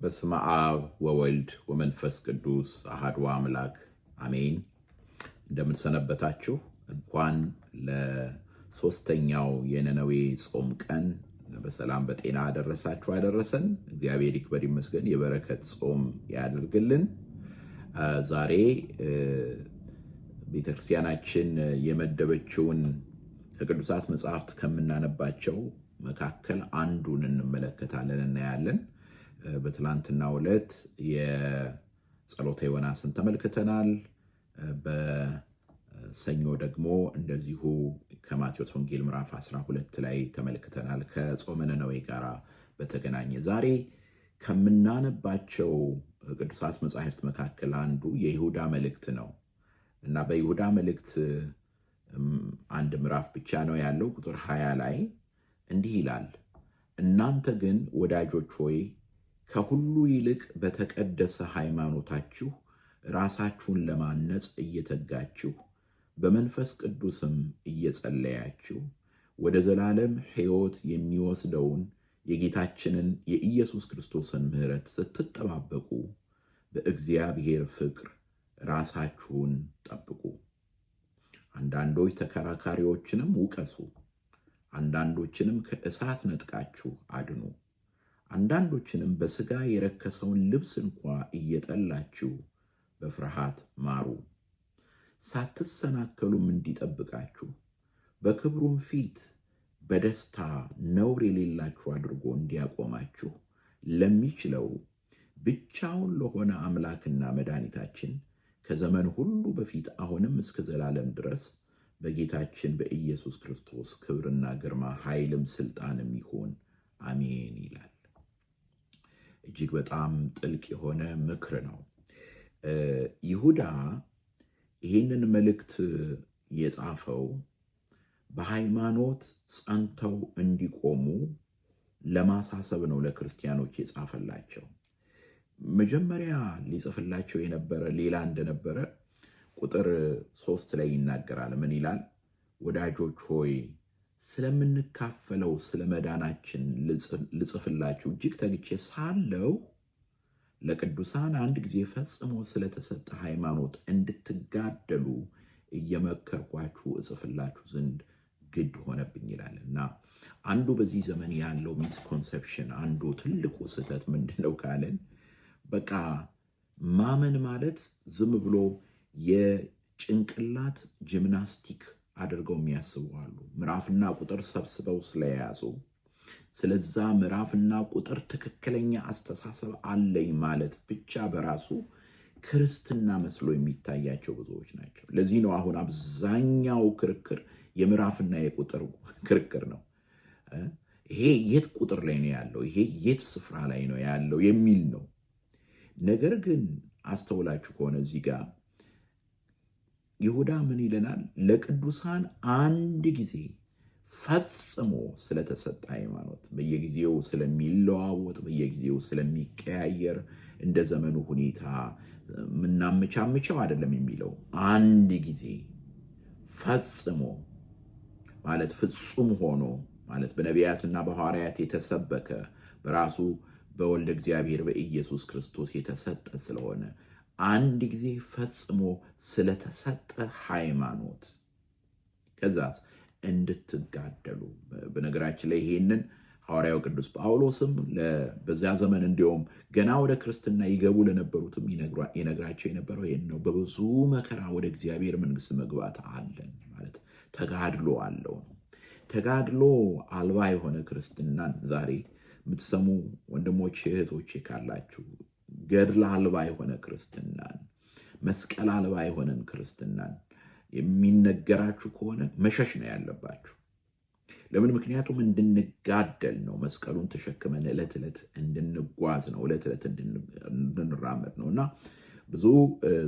በስመ አብ ወወልድ ወመንፈስ ቅዱስ አሐዱ አምላክ አሜን። እንደምን ሰነበታችሁ? እንኳን ለሶስተኛው የነነዌ ጾም ቀን በሰላም በጤና አደረሳችሁ አደረሰን። እግዚአብሔር ይክበር ይመስገን፣ የበረከት ጾም ያድርግልን። ዛሬ ቤተክርስቲያናችን የመደበችውን ከቅዱሳት መጽሐፍት ከምናነባቸው መካከል አንዱን እንመለከታለን እናያለን። በትላንትናው ዕለት የጸሎተ ዮናስን ተመልክተናል። በሰኞ ደግሞ እንደዚሁ ከማቴዎስ ወንጌል ምዕራፍ 12 ላይ ተመልክተናል። ከጾመ ነነዌ ጋር በተገናኘ ዛሬ ከምናነባቸው ቅዱሳት መጻሕፍት መካከል አንዱ የይሁዳ መልእክት ነው እና በይሁዳ መልእክት አንድ ምዕራፍ ብቻ ነው ያለው። ቁጥር 20 ላይ እንዲህ ይላል፣ እናንተ ግን ወዳጆች ሆይ ከሁሉ ይልቅ በተቀደሰ ሃይማኖታችሁ ራሳችሁን ለማነጽ እየተጋችሁ በመንፈስ ቅዱስም እየጸለያችሁ ወደ ዘላለም ሕይወት የሚወስደውን የጌታችንን የኢየሱስ ክርስቶስን ምሕረት ስትጠባበቁ በእግዚአብሔር ፍቅር ራሳችሁን ጠብቁ። አንዳንዶች ተከራካሪዎችንም ውቀሱ፣ አንዳንዶችንም ከእሳት ነጥቃችሁ አድኑ፣ አንዳንዶችንም በሥጋ የረከሰውን ልብስ እንኳ እየጠላችሁ በፍርሃት ማሩ። ሳትሰናከሉም እንዲጠብቃችሁ በክብሩም ፊት በደስታ ነውር የሌላችሁ አድርጎ እንዲያቆማችሁ ለሚችለው ብቻውን ለሆነ አምላክና መድኃኒታችን ከዘመን ሁሉ በፊት አሁንም እስከ ዘላለም ድረስ በጌታችን በኢየሱስ ክርስቶስ ክብርና ግርማ ኃይልም ስልጣንም ይሁን አሜን ይላል። እጅግ በጣም ጥልቅ የሆነ ምክር ነው። ይሁዳ ይህንን መልእክት የጻፈው በሃይማኖት ጸንተው እንዲቆሙ ለማሳሰብ ነው ለክርስቲያኖች የጻፈላቸው። መጀመሪያ ሊጽፍላቸው የነበረ ሌላ እንደነበረ ቁጥር 3 ላይ ይናገራል። ምን ይላል? ወዳጆች ሆይ ስለምንካፈለው ስለ መዳናችን ልጽፍላችሁ እጅግ ተግቼ ሳለሁ ለቅዱሳን አንድ ጊዜ ፈጽሞ ስለተሰጠ ሃይማኖት እንድትጋደሉ እየመከርኳችሁ እጽፍላችሁ ዘንድ ግድ ሆነብኝ ይላል። እና አንዱ በዚህ ዘመን ያለው ሚስኮንሰፕሽን፣ አንዱ ትልቁ ስህተት ምንድን ነው ካለን በቃ ማመን ማለት ዝም ብሎ የጭንቅላት ጂምናስቲክ አድርገው የሚያስቡ አሉ። ምዕራፍና ቁጥር ሰብስበው ስለያዙ ስለዛ ምዕራፍና ቁጥር ትክክለኛ አስተሳሰብ አለኝ ማለት ብቻ በራሱ ክርስትና መስሎ የሚታያቸው ብዙዎች ናቸው። ለዚህ ነው አሁን አብዛኛው ክርክር የምዕራፍና የቁጥር ክርክር ነው። ይሄ የት ቁጥር ላይ ነው ያለው፣ ይሄ የት ስፍራ ላይ ነው ያለው የሚል ነው። ነገር ግን አስተውላችሁ ከሆነ እዚህ ጋር ይሁዳ ምን ይለናል? ለቅዱሳን አንድ ጊዜ ፈጽሞ ስለተሰጠ ሃይማኖት፣ በየጊዜው ስለሚለዋወጥ፣ በየጊዜው ስለሚቀያየር፣ እንደ ዘመኑ ሁኔታ ምናመቻመቸው አይደለም የሚለው። አንድ ጊዜ ፈጽሞ ማለት ፍጹም ሆኖ ማለት በነቢያትና በሐዋርያት የተሰበከ በራሱ በወልደ እግዚአብሔር በኢየሱስ ክርስቶስ የተሰጠ ስለሆነ አንድ ጊዜ ፈጽሞ ስለተሰጠ ሃይማኖት ከዛስ እንድትጋደሉ። በነገራችን ላይ ይሄንን ሐዋርያው ቅዱስ ጳውሎስም በዚያ ዘመን እንዲሁም ገና ወደ ክርስትና ይገቡ ለነበሩትም ይነግራቸው የነበረው ይሄን ነው። በብዙ መከራ ወደ እግዚአብሔር መንግሥት መግባት አለን ማለት ተጋድሎ አለው ነው። ተጋድሎ አልባ የሆነ ክርስትናን ዛሬ የምትሰሙ ወንድሞች እህቶቼ ካላችሁ ገድል አልባ የሆነ ክርስትናን፣ መስቀል አልባ የሆነን ክርስትናን የሚነገራችሁ ከሆነ መሸሽ ነው ያለባችሁ። ለምን? ምክንያቱም እንድንጋደል ነው። መስቀሉን ተሸክመን ዕለት ዕለት እንድንጓዝ ነው፣ ዕለት ዕለት እንድንራመድ ነው። እና ብዙ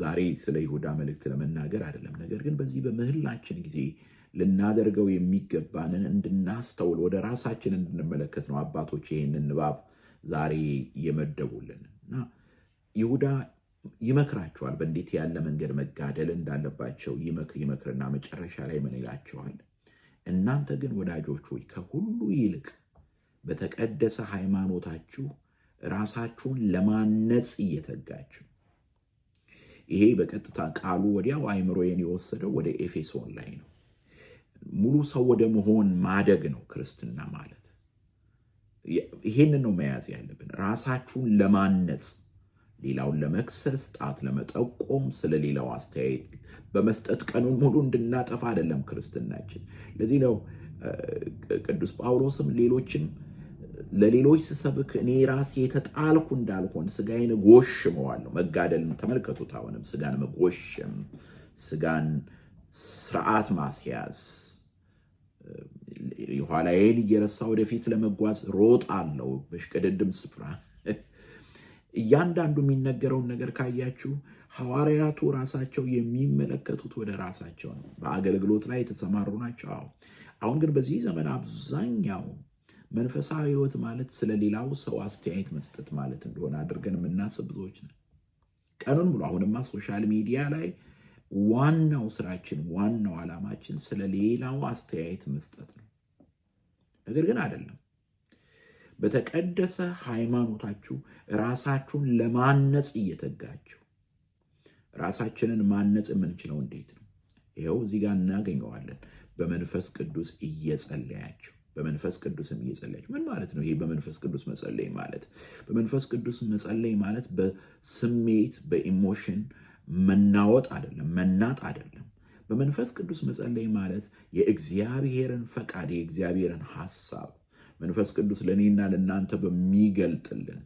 ዛሬ ስለ ይሁዳ መልእክት ለመናገር አይደለም። ነገር ግን በዚህ በምህላችን ጊዜ ልናደርገው የሚገባንን እንድናስተውል ወደ ራሳችን እንድንመለከት ነው አባቶች ይህንን ንባብ ዛሬ የመደቡልን። እና ይሁዳ ይመክራቸዋል በእንዴት ያለ መንገድ መጋደል እንዳለባቸው ይመክርና መጨረሻ ላይ ምን ይላቸዋል? እናንተ ግን ወዳጆች ሆይ ከሁሉ ይልቅ በተቀደሰ ሃይማኖታችሁ ራሳችሁን ለማነጽ እየተጋችሁ። ይሄ በቀጥታ ቃሉ ወዲያው አይምሮዬን የወሰደው ወደ ኤፌሶን ላይ ነው። ሙሉ ሰው ወደ መሆን ማደግ ነው ክርስትና ማለት። ይሄንን ነው መያዝ ያለብን። ራሳችሁን ለማነጽ፣ ሌላውን ለመክሰስ፣ ጣት ለመጠቆም፣ ስለ ሌላው አስተያየት በመስጠት ቀኑን ሙሉ እንድናጠፋ አይደለም ክርስትናችን። ለዚህ ነው ቅዱስ ጳውሎስም ሌሎችም ለሌሎች ስሰብክ እኔ ራሴ የተጣልኩ እንዳልሆን ስጋዬን ጎሽመዋለሁ። መጋደልን ተመልከቱት። አሁንም ስጋን መጎሸም፣ ስጋን ስርዓት ማስያዝ፣ የኋላዬን እየረሳ ወደፊት ለመጓዝ ሮጣለሁ በሽቅድድም ስፍራ። እያንዳንዱ የሚነገረውን ነገር ካያችሁ ሐዋርያቱ ራሳቸው የሚመለከቱት ወደ ራሳቸው ነው። በአገልግሎት ላይ የተሰማሩ ናቸው። አሁን ግን በዚህ ዘመን አብዛኛው መንፈሳዊ ሕይወት ማለት ስለ ሌላው ሰው አስተያየት መስጠት ማለት እንደሆነ አድርገን የምናስብ ብዙዎች ነን። ቀኑን ሙሉ አሁንማ ሶሻል ሚዲያ ላይ ዋናው ስራችን፣ ዋናው ዓላማችን ስለ ሌላው አስተያየት መስጠት ነው። ነገር ግን አይደለም። በተቀደሰ ሃይማኖታችሁ ራሳችሁን ለማነጽ እየተጋችሁ። ራሳችንን ማነጽ የምንችለው እንዴት ነው? ይኸው እዚህ ጋር እናገኘዋለን። በመንፈስ ቅዱስ እየጸለያችሁ። በመንፈስ ቅዱስም እየጸለያችሁ ምን ማለት ነው? ይሄ በመንፈስ ቅዱስ መጸለይ ማለት በመንፈስ ቅዱስ መጸለይ ማለት በስሜት በኢሞሽን መናወጥ አይደለም፣ መናጥ አይደለም። በመንፈስ ቅዱስ መጸለይ ማለት የእግዚአብሔርን ፈቃድ፣ የእግዚአብሔርን ሐሳብ መንፈስ ቅዱስ ለእኔና ለእናንተ በሚገልጥልን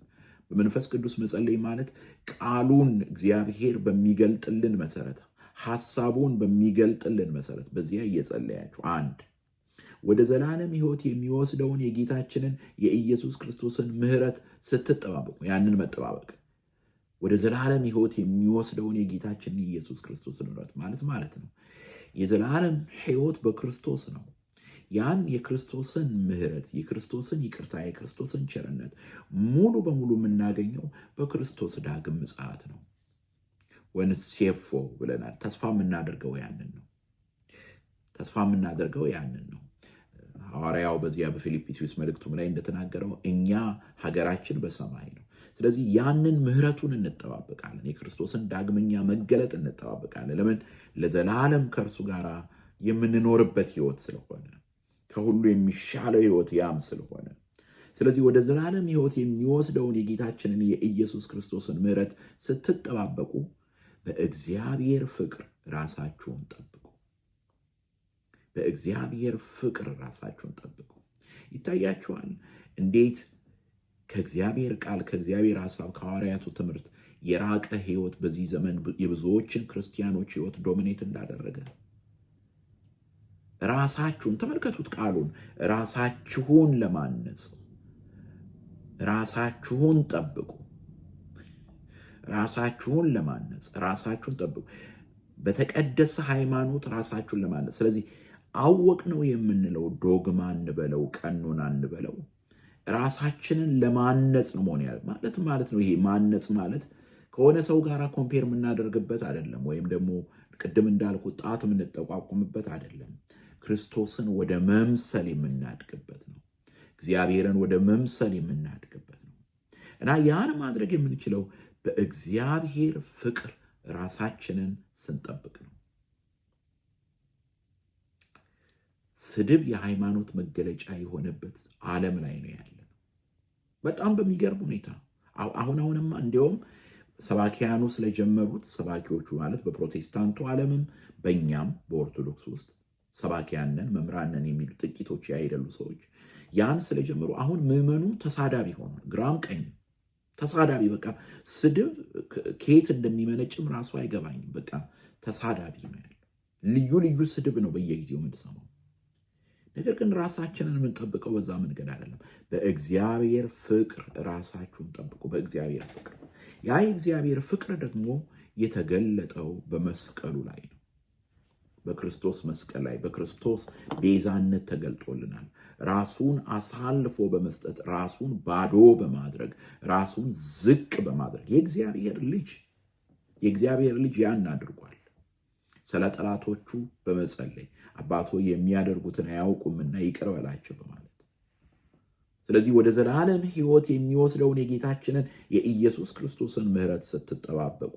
በመንፈስ ቅዱስ መጸለይ ማለት ቃሉን እግዚአብሔር በሚገልጥልን መሰረት፣ ሐሳቡን በሚገልጥልን መሰረት በዚያ እየጸለያችሁ አንድ ወደ ዘላለም ሕይወት የሚወስደውን የጌታችንን የኢየሱስ ክርስቶስን ምሕረት ስትጠባበቁ፣ ያንን መጠባበቅ ወደ ዘላለም ሕይወት የሚወስደውን የጌታችንን የኢየሱስ ክርስቶስን ምሕረት ማለት ነው። የዘላለም ሕይወት በክርስቶስ ነው። ያን የክርስቶስን ምሕረት፣ የክርስቶስን ይቅርታ፣ የክርስቶስን ቸርነት ሙሉ በሙሉ የምናገኘው በክርስቶስ ዳግም ምጽአት ነው። ወንሴፎ ብለናል። ተስፋ የምናደርገው ያንን ነው። ሐዋርያው በዚያ በፊልጵስዩስ መልእክቱም ላይ እንደተናገረው እኛ ሀገራችን በሰማይ ነው። ስለዚህ ያንን ምሕረቱን እንጠባበቃለን። የክርስቶስን ዳግመኛ መገለጥ እንጠባበቃለን። ለምን? ለዘላለም ከእርሱ ጋር የምንኖርበት ሕይወት ስለሆነ፣ ከሁሉ የሚሻለው ሕይወት ያም ስለሆነ፣ ስለዚህ ወደ ዘላለም ሕይወት የሚወስደውን የጌታችንን የኢየሱስ ክርስቶስን ምሕረት ስትጠባበቁ በእግዚአብሔር ፍቅር ራሳችሁን ጠብቁ። በእግዚአብሔር ፍቅር ራሳችሁን ጠብቁ። ይታያችኋል እንዴት ከእግዚአብሔር ቃል፣ ከእግዚአብሔር ሐሳብ፣ ከሐዋርያቱ ትምህርት የራቀ ሕይወት በዚህ ዘመን የብዙዎችን ክርስቲያኖች ሕይወት ዶሚኔት እንዳደረገ። ራሳችሁን ተመልከቱት። ቃሉን ራሳችሁን ለማነጽ ራሳችሁን ጠብቁ። ራሳችሁን ለማነጽ ራሳችሁን ጠብቁ። በተቀደሰ ሃይማኖት ራሳችሁን ለማነጽ። ስለዚህ አወቅ ነው የምንለው ዶግማ እንበለው ቀኖና እንበለው ራሳችንን ለማነጽ ነው መሆን ማለት ነው። ይሄ ማነጽ ማለት ከሆነ ሰው ጋር ኮምፔር የምናደርግበት አይደለም፣ ወይም ደግሞ ቅድም እንዳልኩ ጣት የምንጠቋቁምበት አይደለም። ክርስቶስን ወደ መምሰል የምናድግበት ነው። እግዚአብሔርን ወደ መምሰል የምናድግበት ነው እና ያን ማድረግ የምንችለው በእግዚአብሔር ፍቅር ራሳችንን ስንጠብቅ ነው። ስድብ የሃይማኖት መገለጫ የሆነበት ዓለም ላይ ነው ያለን። በጣም በሚገርም ሁኔታ አሁንማ እንዲያውም ሰባኪያኑ ስለጀመሩት፣ ሰባኪዎቹ ማለት በፕሮቴስታንቱ ዓለምም በእኛም በኦርቶዶክስ ውስጥ ሰባኪያንን መምህራንን የሚሉ ጥቂቶች ያይደሉ ሰዎች ያን ስለጀመሩ አሁን ምዕመኑ ተሳዳቢ ሆኗል። ግራም ቀኝ ተሳዳቢ። በቃ ስድብ ከየት እንደሚመነጭም ራሱ አይገባኝም። በቃ ተሳዳቢ ነው ያለ። ልዩ ልዩ ስድብ ነው በየጊዜው የምንሰማው። ነገር ግን ራሳችንን የምንጠብቀው በዛ መንገድ አይደለም። በእግዚአብሔር ፍቅር ራሳችሁን ጠብቁ። በእግዚአብሔር ፍቅር። ያ የእግዚአብሔር ፍቅር ደግሞ የተገለጠው በመስቀሉ ላይ ነው። በክርስቶስ መስቀል ላይ በክርስቶስ ቤዛነት ተገልጦልናል። ራሱን አሳልፎ በመስጠት ራሱን ባዶ በማድረግ ራሱን ዝቅ በማድረግ የእግዚአብሔር ልጅ ያን አድርጓል። ስለ ጠላቶቹ በመጸለይ አባቶ የሚያደርጉትን አያውቁምና ይቅር በላቸው በማለት ስለዚህ ወደ ዘላለም ሕይወት የሚወስደውን የጌታችንን የኢየሱስ ክርስቶስን ምሕረት ስትጠባበቁ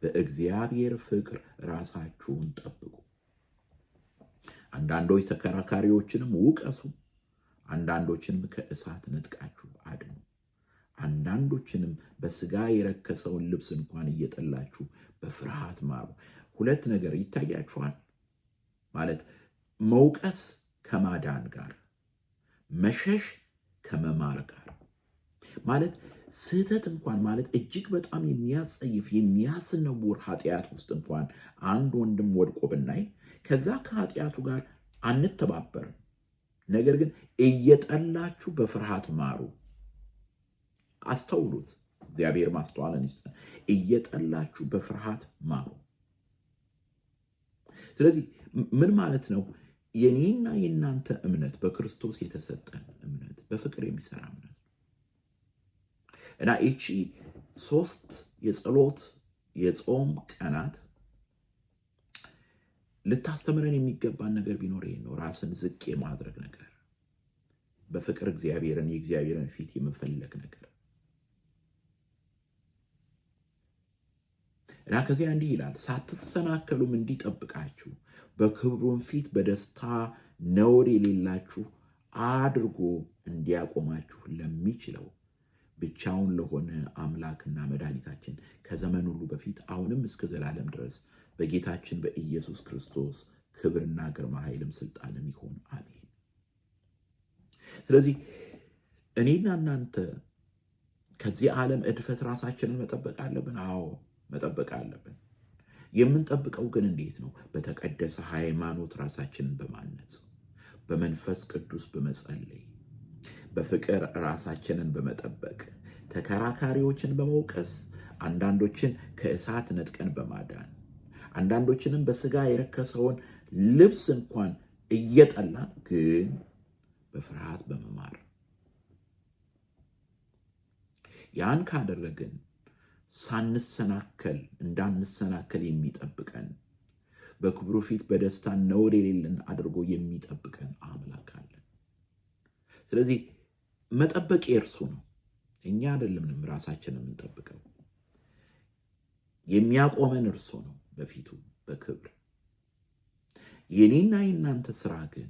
በእግዚአብሔር ፍቅር ራሳችሁን ጠብቁ። አንዳንዶች ተከራካሪዎችንም ውቀሱ፣ አንዳንዶችንም ከእሳት ነጥቃችሁ አድኑ፣ አንዳንዶችንም በሥጋ የረከሰውን ልብስ እንኳን እየጠላችሁ በፍርሃት ማሩ። ሁለት ነገር ይታያችኋል። ማለት መውቀስ ከማዳን ጋር፣ መሸሽ ከመማር ጋር። ማለት ስህተት እንኳን ማለት እጅግ በጣም የሚያስጸይፍ የሚያስነውር ኃጢአት ውስጥ እንኳን አንድ ወንድም ወድቆ ብናይ ከዛ ከኃጢአቱ ጋር አንተባበርም። ነገር ግን እየጠላችሁ በፍርሃት ማሩ። አስተውሉት። እግዚአብሔር ማስተዋልን ይስጠን። እየጠላችሁ በፍርሃት ማሩ። ስለዚህ ምን ማለት ነው? የኔና የእናንተ እምነት በክርስቶስ የተሰጠን እምነት በፍቅር የሚሰራ እምነት እና ይቺ 3 የጸሎት የጾም ቀናት ልታስተምረን የሚገባን ነገር ቢኖር ይሄ ነው። ራስን ዝቅ የማድረግ ነገር፣ በፍቅር የእግዚአብሔርን ፊት የመፈለግ ነገር እና ከዚያ እንዲህ ይላል፣ ሳትሰናከሉም እንዲጠብቃችሁ በክብሩን ፊት በደስታ ነውር የሌላችሁ አድርጎ እንዲያቆማችሁ ለሚችለው ብቻውን ለሆነ አምላክና መድኃኒታችን ከዘመን ሁሉ በፊት አሁንም እስከ ዘላለም ድረስ በጌታችን በኢየሱስ ክርስቶስ ክብርና ግርማ ኃይልም ስልጣንም ይሁን፣ አሜን። ስለዚህ እኔና እናንተ ከዚህ ዓለም እድፈት ራሳችንን መጠበቅ አለብን። አዎ መጠበቅ አለብን። የምንጠብቀው ግን እንዴት ነው? በተቀደሰ ሃይማኖት ራሳችንን በማነጽ፣ በመንፈስ ቅዱስ በመጸለይ፣ በፍቅር ራሳችንን በመጠበቅ፣ ተከራካሪዎችን በመውቀስ፣ አንዳንዶችን ከእሳት ነጥቀን በማዳን፣ አንዳንዶችንም በሥጋ የረከሰውን ልብስ እንኳን እየጠላን ግን በፍርሃት በመማር ያን ካደረግን እንዳንሰናከል የሚጠብቀን በክብሩ ፊት በደስታ ነውር የሌለን አድርጎ የሚጠብቀን አምላክ አለን። ስለዚህ መጠበቅ የእርሱ ነው፣ እኛ አይደለንም ራሳችንን የምንጠብቀው። የሚያቆመን እርሱ ነው በፊቱ በክብር። የኔና የናንተ ስራ ግን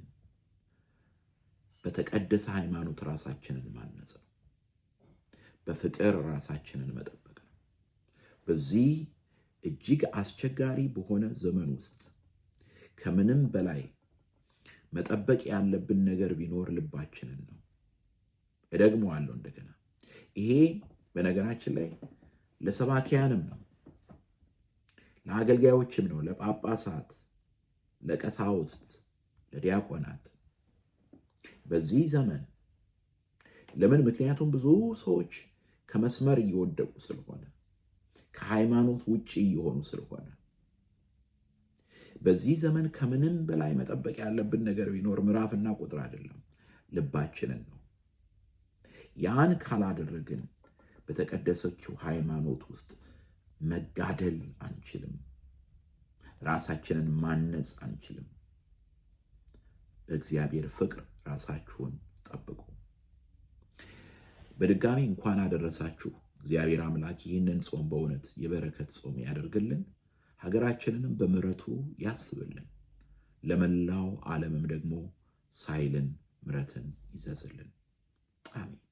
በተቀደሰ ሃይማኖት ራሳችንን ማነጽ ነው፣ በፍቅር ራሳችንን መጠበቅ ነው። በዚህ እጅግ አስቸጋሪ በሆነ ዘመን ውስጥ ከምንም በላይ መጠበቅ ያለብን ነገር ቢኖር ልባችንን ነው። እደግመዋለሁ እንደገና። ይሄ በነገራችን ላይ ለሰባኪያንም ነው፣ ለአገልጋዮችም ነው፣ ለጳጳሳት፣ ለቀሳውስት፣ ለዲያቆናት በዚህ ዘመን። ለምን? ምክንያቱም ብዙ ሰዎች ከመስመር እየወደቁ ስለሆነ፣ ከሃይማኖት ውጪ እየሆኑ ስለሆነ በዚህ ዘመን ከምንም በላይ መጠበቅ ያለብን ነገር ቢኖር ምዕራፍና ቁጥር አይደለም፣ ልባችንን ነው። ያን ካላደረግን በተቀደሰችው ሃይማኖት ውስጥ መጋደል አንችልም፣ ራሳችንን ማነጽ አንችልም። በእግዚአብሔር ፍቅር ራሳችሁን ጠብቁ። በድጋሚ እንኳን አደረሳችሁ። እግዚአብሔር አምላክ ይህንን ጾም በእውነት የበረከት ጾም ያደርግልን፣ ሀገራችንንም በምሕረቱ ያስብልን፣ ለመላው ዓለምም ደግሞ ሳይልን ምሕረትን ይዘዝልን። አሜን።